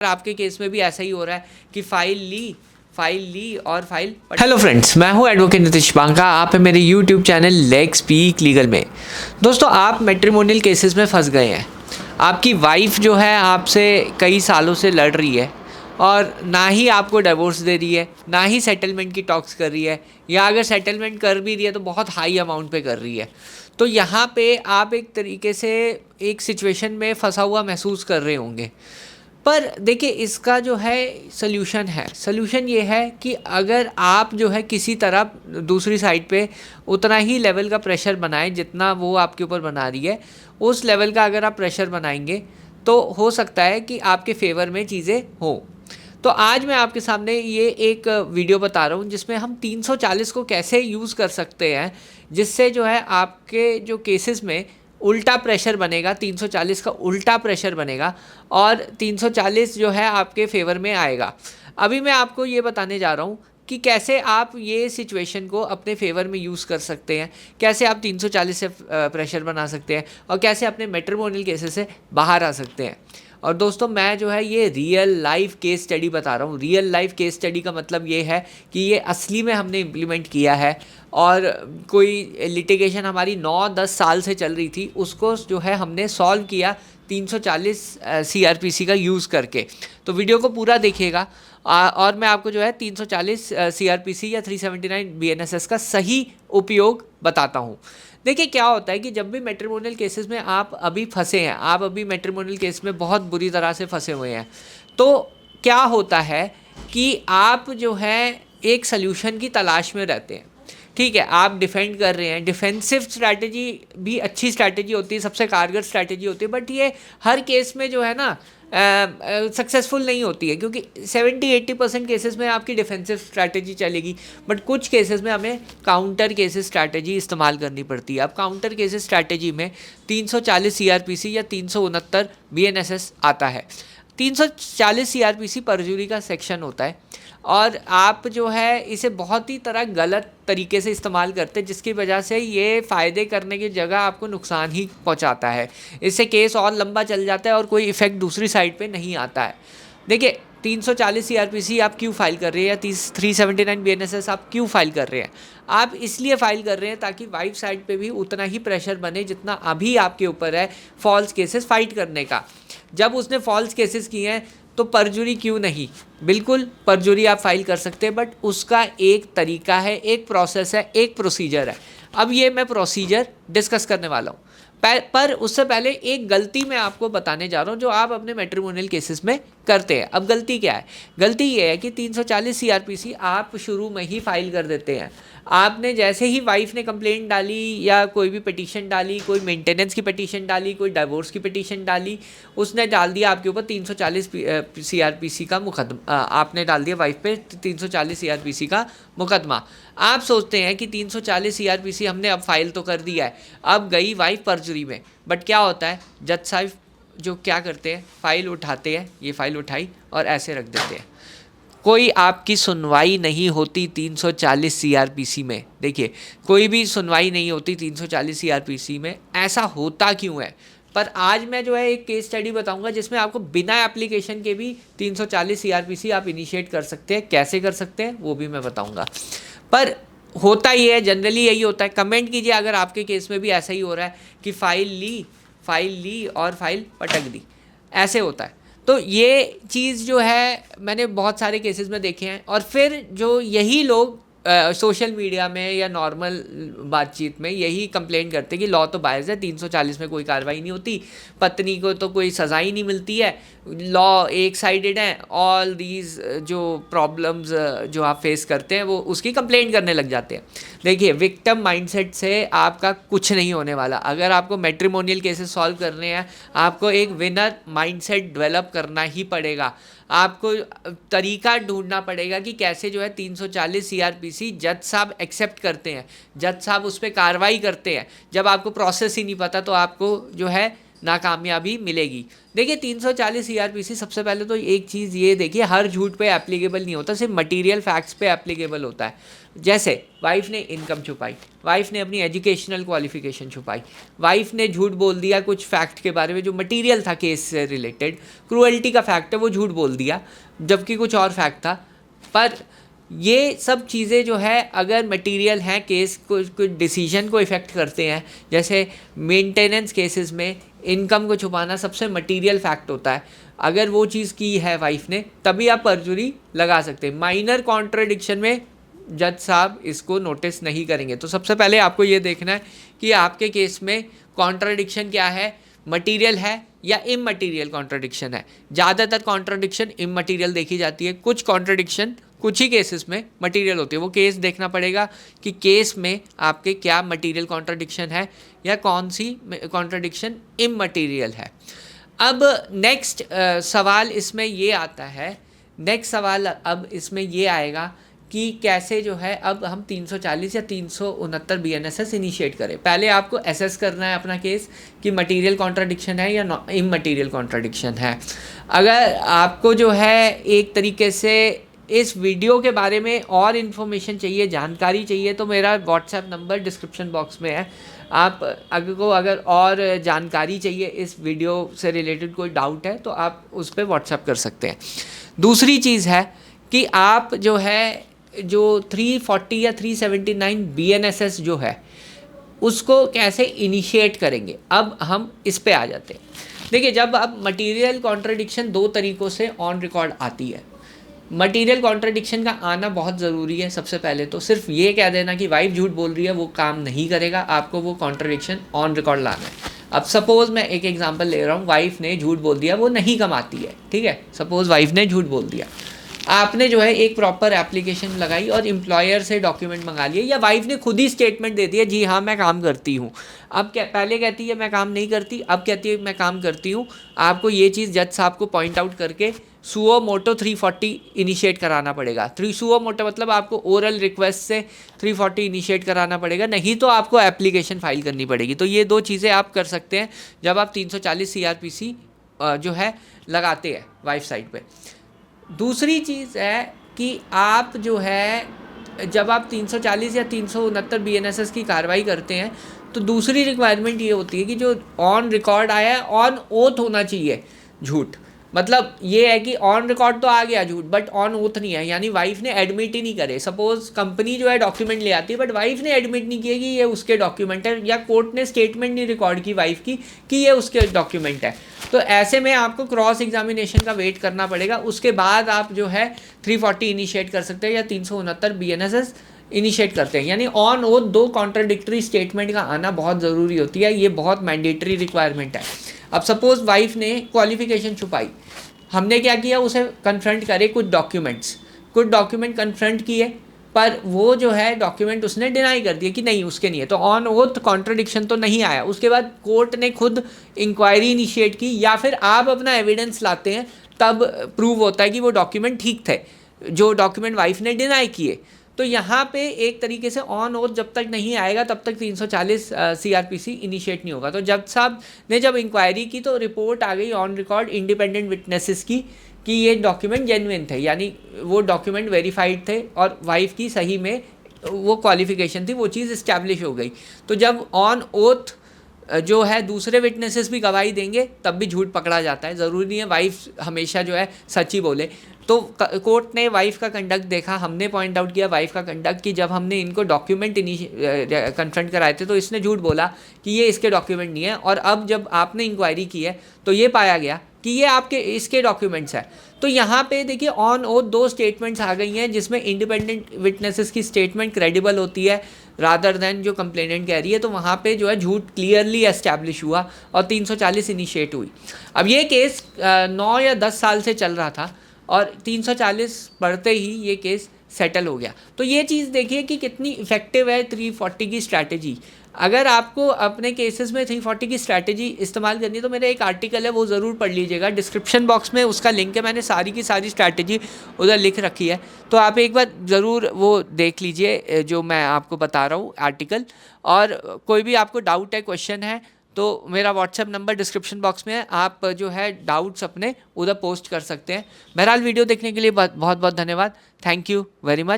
आपके केस में भी ऐसा ही हो रहा है कि फाइल ली और फाइल। हेलो फ्रेंड्स, मैं हूं एडवोकेट नितिश बांका। आप है मेरे YouTube channel let's speak legal में। दोस्तों, आप मैट्रिमोनियल केसेस में फंस गए हैं। आपकी वाइफ जो है आपसे कई सालों से लड़ रही है और ना ही आपको डिवोर्स दे रही है, ना ही सेटलमेंट की टॉक्स कर रही है, या अगर सेटलमेंट कर भी रही है तो बहुत हाई अमाउंट पे कर रही है। तो यहाँ पे आप एक तरीके से एक सिचुएशन में फंसा हुआ महसूस कर रहे होंगे। पर देखिए, इसका जो है सल्यूशन ये है कि अगर आप जो है किसी तरह दूसरी साइड पे उतना ही लेवल का प्रेशर बनाएं जितना वो आपके ऊपर बना रही है। उस लेवल का अगर आप प्रेशर बनाएंगे तो हो सकता है कि आपके फेवर में चीज़ें हों। तो आज मैं आपके सामने ये एक वीडियो बता रहा हूँ जिसमें हम 340 को कैसे यूज़ कर सकते हैं, जिससे जो है आपके जो केसेस में उल्टा प्रेशर बनेगा, 340 का उल्टा प्रेशर बनेगा और 340 जो है आपके फेवर में आएगा। अभी मैं आपको ये बताने जा रहा हूँ कि कैसे आप ये सिचुएशन को अपने फेवर में यूज़ कर सकते हैं, कैसे आप 340 से प्रेशर बना सकते हैं और कैसे अपने मैट्रिमोनियल केसेस से बाहर आ सकते हैं। और दोस्तों, मैं जो है ये रियल लाइफ केस स्टडी बता रहा हूँ। रियल लाइफ केस स्टडी का मतलब ये है कि ये असली में हमने इम्प्लीमेंट किया है और कोई लिटिगेशन हमारी 9-10 साल से चल रही थी, उसको जो है हमने सॉल्व किया 340 CRPC का यूज़ करके। तो वीडियो को पूरा देखिएगा और मैं आपको जो है 340 CRPC या 379 BNSS का सही उपयोग बताता हूँ। देखिए, क्या होता है कि जब भी मैट्रिमोनियल केसेस में आप अभी फंसे हैं, आप अभी मैट्रिमोनियल केस में बहुत बुरी तरह से फंसे हुए हैं, तो क्या होता है कि आप जो है एक सल्यूशन की तलाश में रहते हैं। ठीक है, आप डिफेंड कर रहे हैं। डिफेंसिव स्ट्रैटेजी भी अच्छी स्ट्रैटेजी होती है, सबसे कारगर स्ट्रैटेजी होती है, बट ये हर केस में जो है ना सक्सेसफुल नहीं होती है, क्योंकि 70-80% केसेस में आपकी डिफेंसिव स्ट्रैटेजी चलेगी, बट कुछ केसेस में हमें काउंटर केसेस स्ट्रैटेजी इस्तेमाल करनी पड़ती है। अब काउंटर केसेस स्ट्रैटेजी में 340 CRPC या 369 BNSS आता है। 340 CRPC परजुरी का सेक्शन होता है और आप जो है इसे बहुत ही गलत तरीके से इस्तेमाल करते हैं, जिसकी वजह से ये फ़ायदे करने की जगह आपको नुकसान ही पहुंचाता है। इससे केस और लंबा चल जाता है और कोई इफ़ेक्ट दूसरी साइड पे नहीं आता है। देखिए, 340 CRPC आप क्यों फाइल कर रहे हैं या 379 BNSS आप क्यों फाइल कर रहे हैं? आप इसलिए फाइल कर रहे हैं ताकि वाइफ साइड पे भी उतना ही प्रेशर बने जितना अभी आपके ऊपर है फॉल्स केसेस फाइट करने का। जब उसने फॉल्स केसेस किए हैं तो परजुरी क्यों नहीं? बिल्कुल परजुरी आप फाइल कर सकते हैं, बट उसका एक तरीका है, एक प्रोसेस है, एक प्रोसीजर है। अब ये मैं प्रोसीजर डिस्कस करने वाला हूँ, पर उससे पहले एक गलती मैं आपको बताने जा रहा हूँ जो आप अपने मैट्रिमोनियल केसेस में करते हैं। अब गलती क्या है? गलती ये है कि 340 CRPC आप शुरू में ही फाइल कर देते हैं। आपने जैसे ही वाइफ ने कंप्लेंट डाली या कोई भी पिटीशन डाली, कोई मेंटेनेंस की पिटीशन डाली, कोई डिवोर्स की पिटीशन डाली, उसने डाल दिया आपके ऊपर 340 CRPC का मुकदमा। आपने डाल दिया वाइफ पे 340 CRPC का मुकदमा। आप सोचते हैं कि 340 CRPC हमने अब फाइल तो कर दिया है, अब गई वाइफ परजुरी में। बट क्या होता है, जज साहब जो क्या करते हैं, फाइल उठाते हैं, ये फाइल उठाई और ऐसे रख देते हैं। कोई आपकी सुनवाई नहीं होती 340 CRPC में। देखिए, कोई भी सुनवाई नहीं होती 340 CRPC में। ऐसा होता क्यों है? पर आज मैं जो है एक केस स्टडी बताऊंगा जिसमें आपको बिना एप्लीकेशन के भी 340 CRPC आप इनिशिएट कर सकते हैं। कैसे कर सकते हैं वो भी मैं बताऊंगा। पर होता ही है, जनरली यही होता है। कमेंट कीजिए अगर आपके केस में भी ऐसा ही हो रहा है कि फाइल ली और फाइल पटक दी, ऐसे होता है। तो ये चीज़ जो है मैंने बहुत सारे केसेस में देखे हैं। और फिर जो यही लोग सोशल मीडिया में या नॉर्मल बातचीत में यही कंप्लेंट करते हैं कि लॉ तो बायस है, 340 में कोई कार्रवाई नहीं होती, पत्नी को तो कोई सज़ा ही नहीं मिलती है, लॉ एक साइडेड है। ऑल दीज जो प्रॉब्लम्स जो आप फेस करते हैं वो उसकी कंप्लेंट करने लग जाते हैं। देखिए, विक्टिम माइंडसेट से आपका कुछ नहीं होने वाला। अगर आपको मैट्रिमोनियल केसेस सॉल्व करने हैं, आपको एक विनर माइंडसेट डेवलप करना ही पड़ेगा। आपको तरीका ढूंढना पड़ेगा कि कैसे जो है 340 CRPC जज साहब एक्सेप्ट करते हैं, जज साहब उस पर कार्रवाई करते हैं। जब आपको प्रोसेस ही नहीं पता तो आपको जो है नाकामयाबी मिलेगी। देखिए 340 सीआरपीसी, सबसे पहले तो एक चीज़ ये देखिए, हर झूठ पे एप्लीकेबल नहीं होता, सिर्फ मटेरियल फैक्ट्स पे एप्लीकेबल होता है। जैसे वाइफ ने इनकम छुपाई, वाइफ ने अपनी एजुकेशनल क्वालिफिकेशन छुपाई, वाइफ ने झूठ बोल दिया कुछ फैक्ट के बारे में जो मटेरियल था केस से रिलेटेड, क्रूअल्टी का फैक्ट है वो झूठ बोल दिया जबकि कुछ और फैक्ट था। पर ये सब चीज़ें जो है अगर मटेरियल हैं, केस को कुछ डिसीजन को इफ़ेक्ट करते हैं, जैसे मेंटेनेंस केसेस में इनकम को छुपाना सबसे मटेरियल फैक्ट होता है। अगर वो चीज़ की है वाइफ ने तभी आप परजुरी लगा सकते हैं। माइनर कॉन्ट्रडिक्शन में जज साहब इसको नोटिस नहीं करेंगे। तो सबसे पहले आपको ये देखना है कि आपके केस में कॉन्ट्रडिक्शन क्या है, मटेरियल है या इममटेरियल कॉन्ट्रडिक्शन है। ज़्यादातर कॉन्ट्रडिक्शन इममटेरियल देखी जाती है, कुछ कॉन्ट्रडिक्शन कुछ ही केसेस में मटेरियल होती है। वो केस देखना पड़ेगा कि केस में आपके क्या मटेरियल कॉन्ट्रडिक्शन है या कौन सी कॉन्ट्रडिक्शन इममटेरियल है। अब नेक्स्ट सवाल इसमें ये आता है, नेक्स्ट सवाल अब इसमें ये आएगा कि कैसे जो है अब हम 340 या 369 BNSS इनिशिएट करें। पहले आपको एसेस करना है अपना केस कि मटेरियल कॉन्ट्रडिक्शन है या इममटेरियल कॉन्ट्रडिक्शन है। अगर आपको जो है एक तरीके से इस वीडियो के बारे में और इन्फॉर्मेशन चाहिए, जानकारी चाहिए, तो मेरा व्हाट्सएप नंबर डिस्क्रिप्शन बॉक्स में है। आप अगर और जानकारी चाहिए, इस वीडियो से रिलेटेड कोई डाउट है तो आप उस पर व्हाट्सएप कर सकते हैं। दूसरी चीज़ है कि आप जो है जो 340 या 379 BNSS जो है उसको कैसे इनिशिएट करेंगे। अब हम इस पे आ जाते हैं। देखिए जब अब मटेरियल कॉन्ट्रडिक्शन दो तरीक़ों से ऑन रिकॉर्ड आती है। मटेरियल कॉन्ट्रडिक्शन का आना बहुत ज़रूरी है। सबसे पहले तो सिर्फ ये कह देना कि वाइफ झूठ बोल रही है वो काम नहीं करेगा, आपको वो कॉन्ट्रडिक्शन ऑन रिकॉर्ड लाना है। अब सपोज़ मैं एक एग्जांपल ले रहा हूँ, वाइफ ने झूठ बोल दिया वो नहीं कमाती है, ठीक है, सपोज़ वाइफ ने झूठ बोल दिया। आपने जो है एक प्रॉपर एप्लीकेशन लगाई और एम्प्लॉयर से डॉक्यूमेंट मंगा लिए, या वाइफ ने खुद ही स्टेटमेंट दे दिया जी हाँ मैं काम करती हूँ। अब क्या पहले कहती है मैं काम नहीं करती, अब कहती है मैं काम करती हूँ। आपको ये चीज़ जज साहब को पॉइंट आउट करके सुओ मोटो 340 इनिशिएट कराना पड़ेगा। सुओ मोटो मतलब आपको ओरल रिक्वेस्ट से 340 इनिशिएट कराना पड़ेगा, नहीं तो आपको एप्लीकेशन फाइल करनी पड़ेगी। तो ये दो चीज़ें आप कर सकते हैं जब आप 340 CRPC जो है लगाते हैं वाइफ साइड पे। दूसरी चीज़ है कि आप जो है जब आप 340 या 369 BNSS की कार्रवाई करते हैं तो दूसरी रिक्वायरमेंट ये होती है कि जो ऑन रिकॉर्ड आया है ऑन ओथ होना चाहिए झूठ। मतलब ये है कि ऑन रिकॉर्ड तो आ गया झूठ बट ऑन ओथ नहीं है, यानी वाइफ ने एडमिट ही नहीं करे। सपोज कंपनी जो है डॉक्यूमेंट ले आती है बट वाइफ ने एडमिट नहीं किया कि ये उसके डॉक्यूमेंट है, या कोर्ट ने स्टेटमेंट नहीं रिकॉर्ड की वाइफ की कि ये उसके डॉक्यूमेंट है। तो ऐसे में आपको क्रॉस एग्जामिनेशन का वेट करना पड़ेगा, उसके बाद आप जो है 340 इनिशिएट कर सकते हैं या 369 BNSS इनिशिएट करते हैं। यानी ऑन ओथ दो कॉन्ट्राडिक्टरी स्टेटमेंट का आना बहुत ज़रूरी होती है, ये बहुत मैंडेटरी रिक्वायरमेंट है। अब सपोज़ वाइफ ने क्वालिफिकेशन छुपाई, हमने क्या किया उसे कन्फ्रंट करे कुछ डॉक्यूमेंट कन्फ्रंट किए, पर वो जो है डॉक्यूमेंट उसने डिनाई कर दिया कि नहीं उसके नहीं है, तो ऑन ओथ कॉन्ट्रडिक्शन तो नहीं आया। उसके बाद कोर्ट ने खुद इंक्वायरी इनिशिएट की या फिर आप अपना एविडेंस लाते हैं तब प्रूव होता है कि वो डॉक्यूमेंट ठीक थे जो डॉक्यूमेंट वाइफ ने डिनाई किए। तो यहाँ पे एक तरीके से ऑन ओथ जब तक नहीं आएगा तब तक 340 CRPC इनिशिएट नहीं होगा। तो जज साहब ने जब इंक्वायरी की तो रिपोर्ट आ गई ऑन रिकॉर्ड इंडिपेंडेंट विटनेसेस की कि ये डॉक्यूमेंट जेन्युइन थे, यानी वो डॉक्यूमेंट वेरीफाइड थे और वाइफ की सही में वो क्वालिफिकेशन थी, वो चीज़ इस्टेब्लिश हो गई। तो जब ऑन ओथ जो है दूसरे विटनेसेस भी गवाही देंगे तब भी झूठ पकड़ा जाता है। ज़रूरी नहीं है वाइफ हमेशा जो है सच ही बोले। तो कोर्ट ने वाइफ का कंडक्ट देखा, हमने पॉइंट आउट किया वाइफ का कंडक्ट कि जब हमने इनको डॉक्यूमेंट कन्फ्रंट कराए थे तो इसने झूठ बोला कि ये इसके डॉक्यूमेंट नहीं है, और अब जब आपने इंक्वायरी की है तो ये पाया गया कि ये आपके इसके डॉक्यूमेंट्स हैं। तो यहाँ पे देखिए ऑन ओथ दो स्टेटमेंट्स आ गई हैं जिसमें इंडिपेंडेंट विटनेसेस की स्टेटमेंट क्रेडिबल होती है रादर देन जो कंप्लेनेंट कह रही है। तो वहाँ पे जो है झूठ क्लियरली एस्टैब्लिश हुआ और 340 इनिशिएट हुई। अब ये केस 9 या 10 साल से चल रहा था और 340 पढ़ते ही ये केस सेटल हो गया। तो ये चीज़ देखिए कि कितनी इफेक्टिव है 340 की स्ट्रैटेजी। अगर आपको अपने केसेस में 340 की स्ट्रैटेजी इस्तेमाल करनी है तो मेरा एक आर्टिकल है वो ज़रूर पढ़ लीजिएगा, डिस्क्रिप्शन बॉक्स में उसका लिंक है, मैंने सारी की सारी स्ट्रैटेजी उधर लिख रखी है। तो आप एक बार ज़रूर वो देख लीजिए जो मैं आपको बता रहा हूँ आर्टिकल। और कोई भी आपको डाउट है, क्वेश्चन है तो मेरा व्हाट्सएप नंबर डिस्क्रिप्शन बॉक्स में है, आप जो है डाउट्स अपने उधर पोस्ट कर सकते हैं। बहरहाल वीडियो देखने के लिए बहुत बहुत धन्यवाद। Thank you very much.